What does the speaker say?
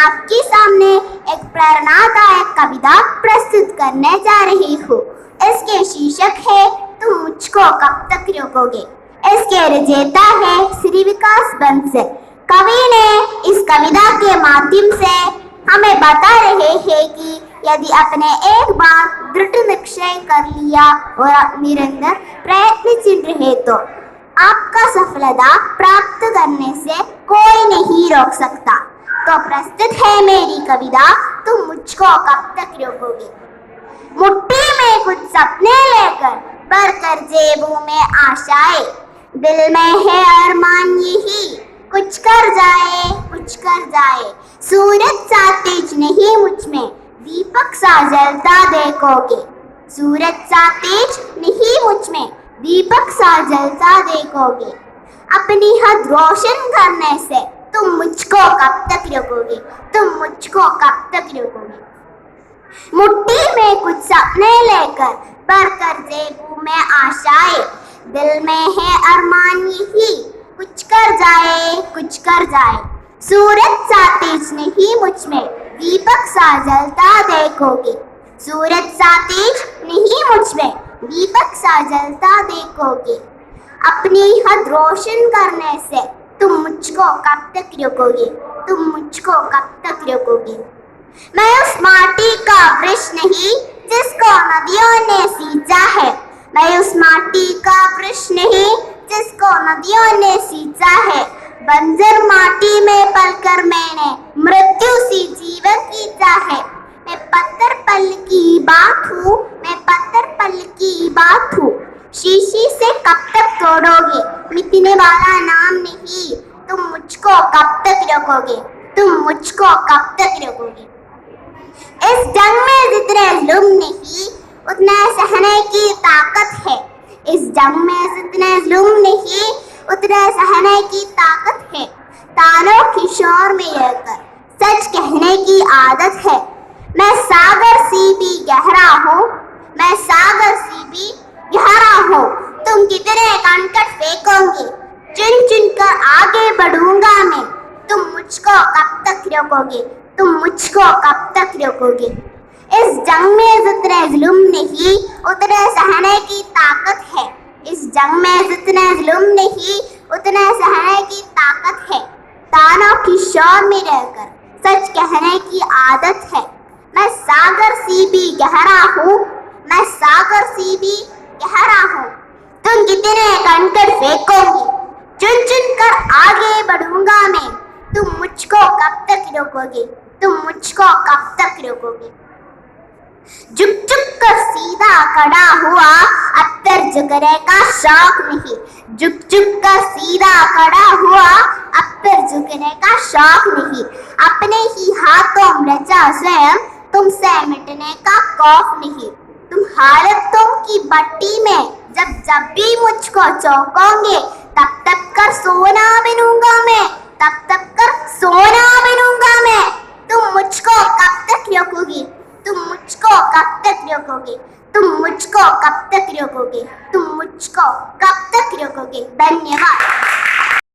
आपके सामने एक प्रेरणादायक कविता प्रस्तुत करने जा रही हूँ। इसके शीर्षक है तुम मुझको कब तक रोकोगे। इसके रचयिता है श्री विकास बंसल। कवि ने इस कविता के माध्यम से हमें बता रहे हैं कि यदि आपने एक बार दृढ़ निश्चय कर लिया और आप निरंतर प्रयत्नशील रहे तो आपका सफलता प्राप्त करने से कोई नहीं रोक सकता। तो प्रस्तुत है मेरी कविता तुम मुझको कब तक रोकोगे। मुट्ठी में कुछ सपने लेकर भरकर जेबों में आशाएं, दिल में है अरमान यही कुछ कर जाए कुछ कर जाए। सूरज सा तेज नहीं मुझ में दीपक सा जलता देखोगे। सूरज सा तेज नहीं मुझ में दीपक सा जलता देखोगे। अपनी हद रोशन करने से तुम मुझको कब तक रोकोगे। तुम मुझको कब तक रोकोगे। मुट्ठी में कुछ सपने लेकर भरकर जेबों में आशाएं, दिल में है अरमान यही कुछ कर जाए कुछ कर जाए। सूरज सा तेज नहीं मुझ में दीपक सा जलता देखोगे। सूरज सा तेज नहीं मुझ में दीपक सा जलता देखोगे। अपनी हद रोशन करने से तुम मुझको कब तक रोकोगे। तुम मुझको कब तक रोकोगे। मैं उस माटी का वृक्ष नहीं जिसको नदियों ने सींचा है। मैं उस माटी का वृक्ष नहीं जिसको नदियों ने सींचा है। बंजर माटी में पलकर मैंने मृत्यु सी जीवन जीता है। मैं पत्थर पल की बात हूँ, मैं पत्थर पल की बात हूँ। शीशी से कब तक तोड़ोगे, मिटने वाला नाम नहीं। तुम मुझको कब तक रोकोगे। तुम मुझको कब तक रोकोगे। इस जंग में जितने जुल्म नहीं उतने सहने की ताकत है। इस जंग में जितने जुल्म नहीं उतने सहने की ताकत है। तारों की शोर में रहकर सच कहने की आदत है। मैं सागर सी भी गहरा हूँ, मैं सागर सी भी गहरा हूँ। तुम कितने कंकड़ फेंकोगे, चुन चुन कर आगे बढ़ूंगा मैं। तुम मुझको कब तक रोकोगे। तुम मुझको कब तक रोकोगे। इस जंग में जितने जुल्म नहीं उतने सहने की ताकत है। इस जंग में जितने जुल्म नहीं उतने सहने की ताकत है। तानों की शोर में रहकर सच कहने की आदत है। मैं सागर सी भी गहरा हूँ, मैं सागर सी भी गहरा हूँ। तुम कितने कंकड़ फेंकोगे, चुन चुन कर आगे बढ़ूंगा मैं। तुम मुझको कब तक रोकोगे। तुम मुझको कब तक रोकोगे। झुक झुक कर सीधा खड़ा हुआ अब फिर झुकने का शौक नहीं। झुक झुक कर सीधा खड़ा हुआ अब फिर झुकने का शौक नहीं। अपने ही हाथों रचा स्वयं तुमसे मिटने का खौफ नहीं। तुम हालतों की भट्टी में जब जब भी मुझको चौंकोगे तब तब कर सोना बनूंगा मैं। तब तब कर सोना बनूंगा मैं। तुम मुझको कब तक रोकोगे। तुम मुझको कब तक रोकोगे। तुम मुझको कब तक रोकोगे। तुम मुझको कब तक रोकोगे। धन्यवाद।